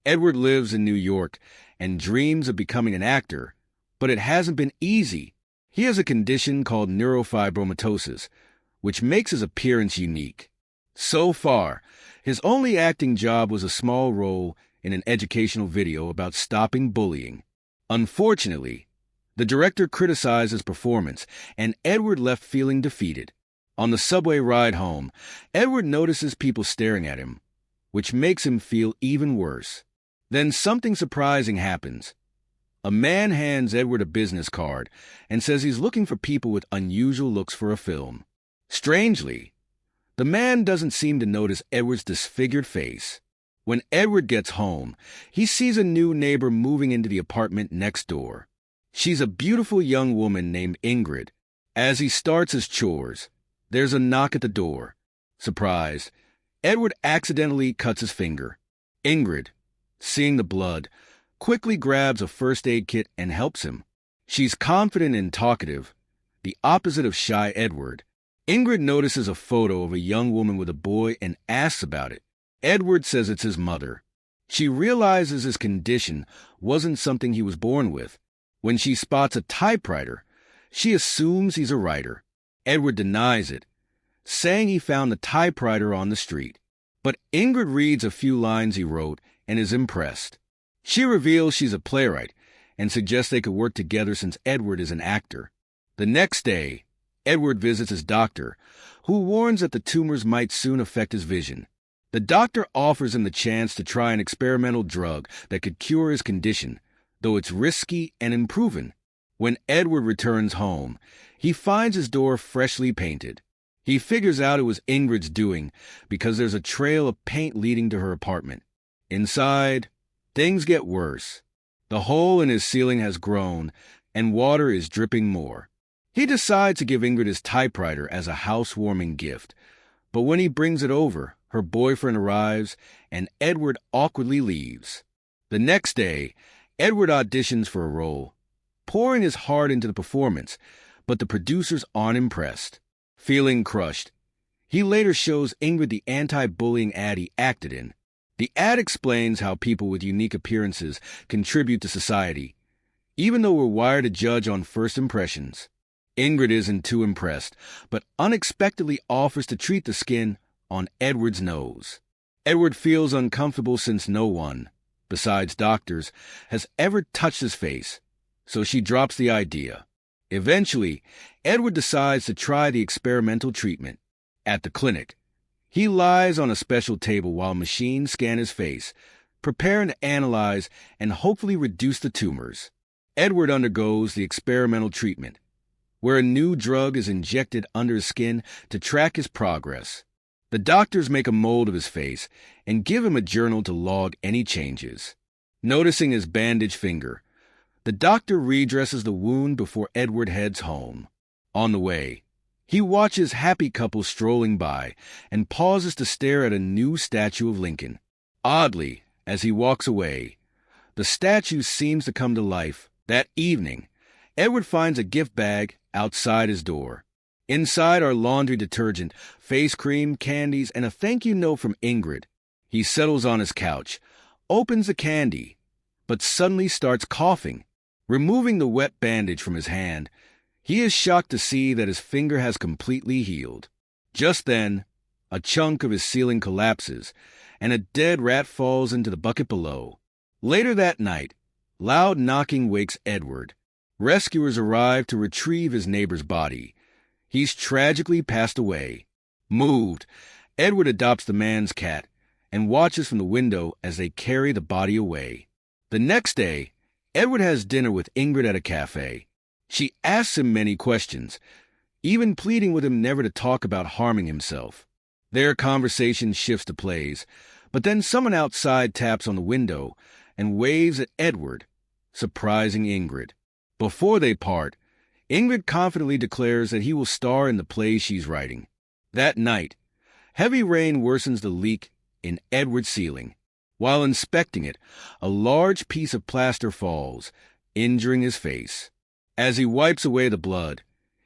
Edward lives in New York and dreams of becoming an actor, but it hasn't been easy. He has a condition called neurofibromatosis, which makes his appearance unique. So far, his only acting job was a small role in an educational video about stopping bullying. Unfortunately, the director criticized his performance, and Edward left feeling defeated. On the subway ride home, Edward notices people staring at him, which makes him feel even worse. Then something surprising happens. A man hands Edward a business card and says he's looking for people with unusual looks for a film. Strangely, the man doesn't seem to notice Edward's disfigured face. When Edward gets home, he sees a new neighbor moving into the apartment next door. She's a beautiful young woman named Ingrid. As he starts his chores, there's a knock at the door. Surprised, Edward accidentally cuts his finger. Ingrid, seeing the blood, quickly grabs a first aid kit and helps him. She's confident and talkative, the opposite of shy Edward. Ingrid notices a photo of a young woman with a boy and asks about it. Edward says it's his mother. She realizes his condition wasn't something he was born with. When she spots a typewriter, she assumes he's a writer. Edward denies it, saying he found the typewriter on the street. But Ingrid reads a few lines he wrote and is impressed. She reveals she's a playwright and suggests they could work together since Edward is an actor. The next day, Edward visits his doctor, who warns that the tumors might soon affect his vision. The doctor offers him the chance to try an experimental drug that could cure his condition, though it's risky and unproven. When Edward returns home, he finds his door freshly painted. He figures out it was Ingrid's doing because there's a trail of paint leading to her apartment. Inside, things get worse. The hole in his ceiling has grown, and water is dripping more. He decides to give Ingrid his typewriter as a housewarming gift, but when he brings it over, her boyfriend arrives, and Edward awkwardly leaves. The next day, Edward auditions for a role, pouring his heart into the performance, but the producers aren't impressed. Feeling crushed, he later shows Ingrid the anti-bullying ad he acted in. The ad explains how people with unique appearances contribute to society, even though we're wired to judge on first impressions. Ingrid isn't too impressed, but unexpectedly offers to treat the skin on Edward's nose. Edward feels uncomfortable since no one, besides doctors, has ever touched his face, so she drops the idea. Eventually, Edward decides to try the experimental treatment. At the clinic, he lies on a special table while machines scan his face, preparing to analyze and hopefully reduce the tumors. Edward undergoes the experimental treatment, where a new drug is injected under his skin to track his progress. The doctors make a mold of his face and give him a journal to log any changes. Noticing his bandaged finger, the doctor redresses the wound before Edward heads home. On the way, he watches happy couples strolling by and pauses to stare at a new statue of Lincoln. Oddly, as he walks away, the statue seems to come to life. That evening, Edward finds a gift bag outside his door. Inside are laundry detergent, face cream, candies, and a thank you note from Ingrid. He settles on his couch, opens the candy, but suddenly starts coughing. Removing the wet bandage from his hand, he is shocked to see that his finger has completely healed. Just then, a chunk of his ceiling collapses, and a dead rat falls into the bucket below. Later that night, loud knocking wakes Edward. Rescuers arrive to retrieve his neighbor's body. He's tragically passed away. Moved, Edward adopts the man's cat and watches from the window as they carry the body away. The next day, Edward has dinner with Ingrid at a cafe. She asks him many questions, even pleading with him never to talk about harming himself. Their conversation shifts to plays, but then someone outside taps on the window and waves at Edward, surprising Ingrid. Before they part, Ingrid confidently declares that he will star in the play she's writing. That night, heavy rain worsens the leak in Edward's ceiling. While inspecting it, a large piece of plaster falls, injuring his face. As he wipes away the blood,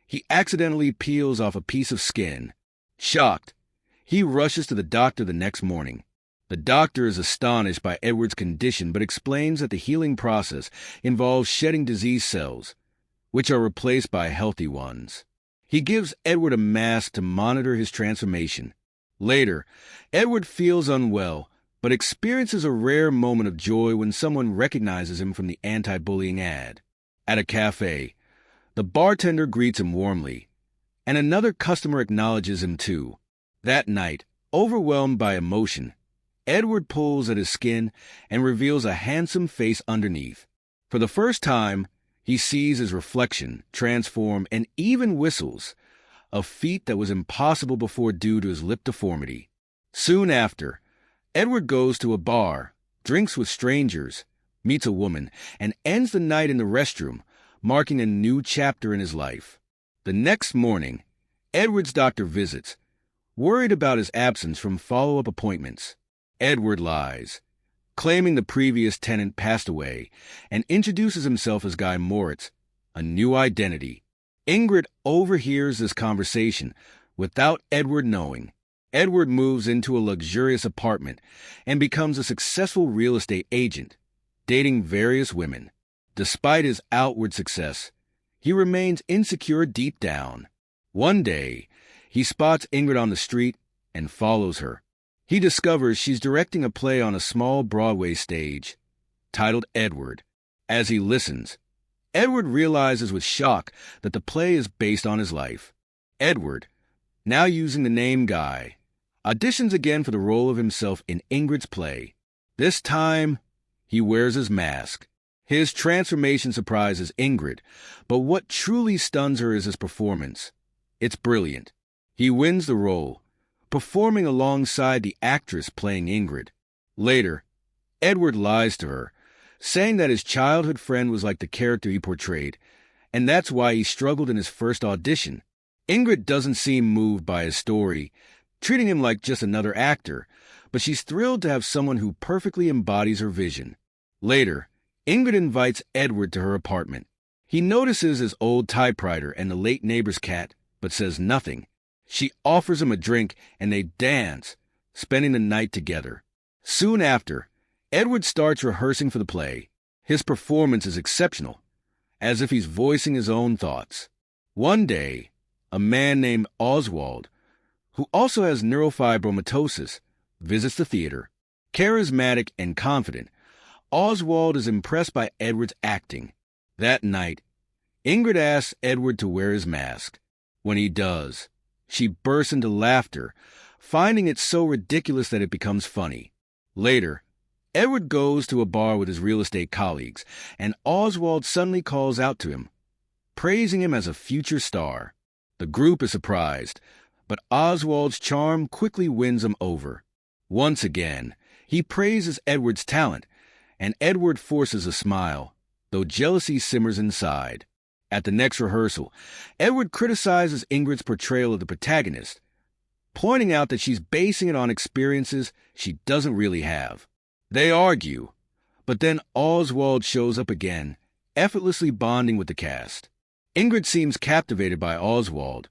he accidentally peels off a piece of skin. Shocked, he rushes to the doctor the next morning. The doctor is astonished by Edward's condition but explains that the healing process involves shedding disease cells, which are replaced by healthy ones. He gives Edward a mask to monitor his transformation. Later, Edward feels unwell, but experiences a rare moment of joy when someone recognizes him from the anti-bullying ad. At a cafe, the bartender greets him warmly, and another customer acknowledges him too. That night, overwhelmed by emotion, Edward pulls at his skin and reveals a handsome face underneath. For the first time, he sees his reflection, transform, and even whistles, a feat that was impossible before due to his lip deformity. Soon after, Edward goes to a bar, drinks with strangers, meets a woman, and ends the night in the restroom, marking a new chapter in his life. The next morning, Edward's doctor visits, worried about his absence from follow-up appointments. Edward lies, claiming the previous tenant passed away, and introduces himself as Guy Moritz, a new identity. Ingrid overhears this conversation without Edward knowing. Edward moves into a luxurious apartment and becomes a successful real estate agent, dating various women. Despite his outward success, he remains insecure deep down. One day, he spots Ingrid on the street and follows her. He discovers she's directing a play on a small Broadway stage, titled Edward. As he listens, Edward realizes with shock that the play is based on his life. Edward, now using the name Guy, auditions again for the role of himself in Ingrid's play. This time, he wears his mask. His transformation surprises Ingrid, but what truly stuns her is his performance. It's brilliant. He wins the role, performing alongside the actress playing Ingrid. Later, Edward lies to her, saying that his childhood friend was like the character he portrayed, and that's why he struggled in his first audition. Ingrid doesn't seem moved by his story, treating him like just another actor, but she's thrilled to have someone who perfectly embodies her vision. Later, Ingrid invites Edward to her apartment. He notices his old typewriter and the late neighbor's cat, but says nothing. She offers him a drink, and they dance, spending the night together. Soon after, Edward starts rehearsing for the play. His performance is exceptional, as if he's voicing his own thoughts. One day, a man named Oswald, who also has neurofibromatosis, visits the theater. Charismatic and confident, Oswald is impressed by Edward's acting. That night, Ingrid asks Edward to wear his mask. When he does, she bursts into laughter, finding it so ridiculous that it becomes funny. Later, Edward goes to a bar with his real estate colleagues, and Oswald suddenly calls out to him, praising him as a future star. The group is surprised, but Oswald's charm quickly wins him over. Once again, he praises Edward's talent, and Edward forces a smile, though jealousy simmers inside. At the next rehearsal, Edward criticizes Ingrid's portrayal of the protagonist, pointing out that she's basing it on experiences she doesn't really have. They argue, but then Oswald shows up again, effortlessly bonding with the cast. Ingrid seems captivated by Oswald,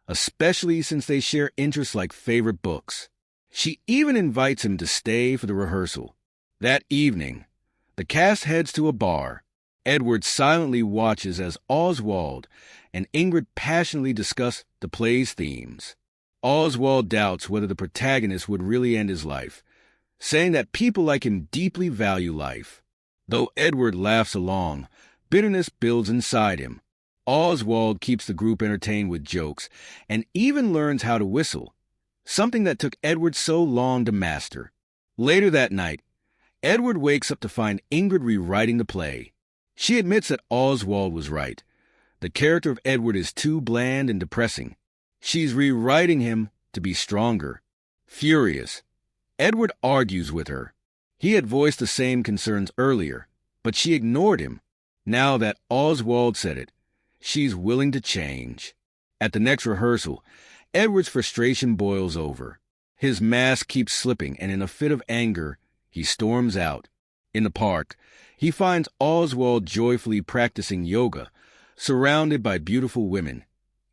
especially since they share interests like favorite books. She even invites him to stay for the rehearsal. That evening, the cast heads to a bar. Edward silently watches as Oswald and Ingrid passionately discuss the play's themes. Oswald doubts whether the protagonist would really end his life, saying that people like him deeply value life. Though Edward laughs along, bitterness builds inside him. Oswald keeps the group entertained with jokes and even learns how to whistle, something that took Edward so long to master. Later that night, Edward wakes up to find Ingrid rewriting the play. She admits that Oswald was right. The character of Edward is too bland and depressing. She's rewriting him to be stronger. Furious, Edward argues with her. He had voiced the same concerns earlier, but she ignored him. Now that Oswald said it, she's willing to change. At the next rehearsal, Edward's frustration boils over. His mask keeps slipping, and in a fit of anger, he storms out. In the park, he finds Oswald joyfully practicing yoga, surrounded by beautiful women,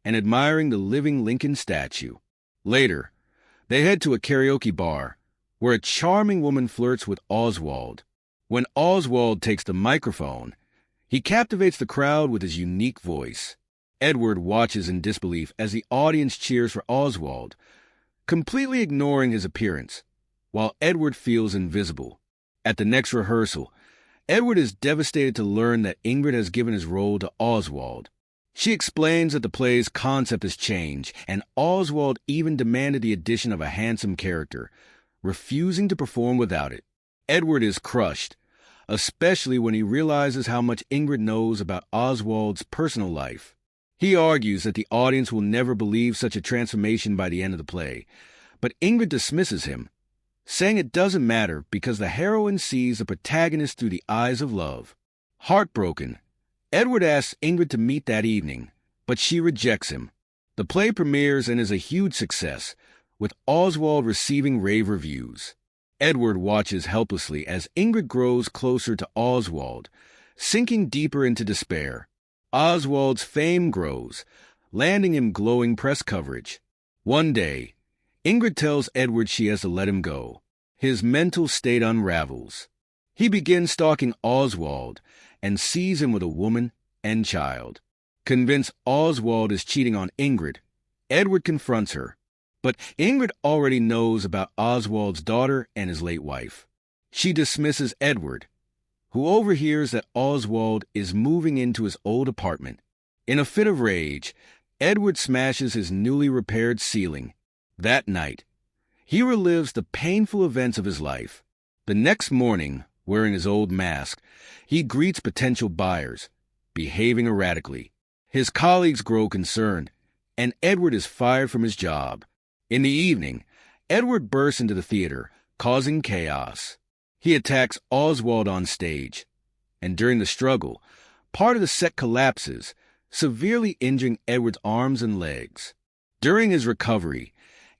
and admiring the living Lincoln statue. Later, they head to a karaoke bar, where a charming woman flirts with Oswald. When Oswald takes the microphone, he captivates the crowd with his unique voice. Edward watches in disbelief as the audience cheers for Oswald, completely ignoring his appearance, while Edward feels invisible. At the next rehearsal, Edward is devastated to learn that Ingrid has given his role to Oswald. She explains that the play's concept has changed, and Oswald even demanded the addition of a handsome character, refusing to perform without it. Edward is crushed, especially when he realizes how much Ingrid knows about Oswald's personal life. He argues that the audience will never believe such a transformation by the end of the play, but Ingrid dismisses him, saying it doesn't matter because the heroine sees the protagonist through the eyes of love. Heartbroken, Edward asks Ingrid to meet that evening, but she rejects him. The play premieres and is a huge success, with Oswald receiving rave reviews. Edward watches helplessly as Ingrid grows closer to Oswald, sinking deeper into despair. Oswald's fame grows, landing him glowing press coverage. One day, Ingrid tells Edward she has to let him go. His mental state unravels. He begins stalking Oswald and sees him with a woman and child. Convinced Oswald is cheating on Ingrid, Edward confronts her. But Ingrid already knows about Oswald's daughter and his late wife. She dismisses Edward, who overhears that Oswald is moving into his old apartment. In a fit of rage, Edward smashes his newly repaired ceiling. That night, he relives the painful events of his life. The next morning, wearing his old mask, he greets potential buyers, behaving erratically. His colleagues grow concerned, and Edward is fired from his job. In the evening, Edward bursts into the theater, causing chaos. He attacks Oswald on stage, and during the struggle, part of the set collapses, severely injuring Edward's arms and legs. During his recovery,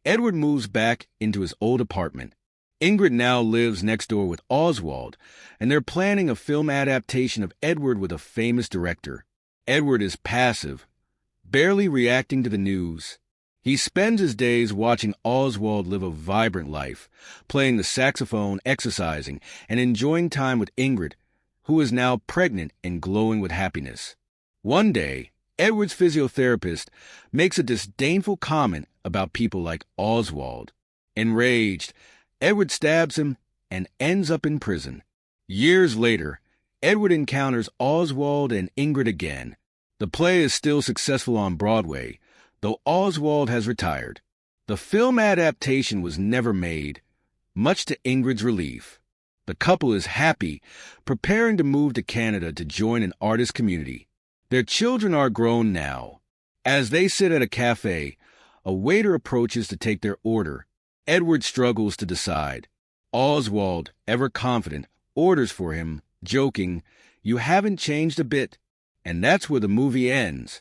Edward moves back into his old apartment. Ingrid now lives next door with Oswald, and they're planning a film adaptation of Edward with a famous director. Edward is passive, barely reacting to the news. He spends his days watching Oswald live a vibrant life, playing the saxophone, exercising, and enjoying time with Ingrid, who is now pregnant and glowing with happiness. One day, Edward's physiotherapist makes a disdainful comment about people like Oswald. Enraged, Edward stabs him and ends up in prison. Years later, Edward encounters Oswald and Ingrid again. The play is still successful on Broadway, though Oswald has retired. The film adaptation was never made, much to Ingrid's relief. The couple is happy, preparing to move to Canada to join an artist community. Their children are grown now. As they sit at a cafe, a waiter approaches to take their order. Edward struggles to decide. Oswald, ever confident, orders for him, joking, "You haven't changed a bit." And that's where the movie ends.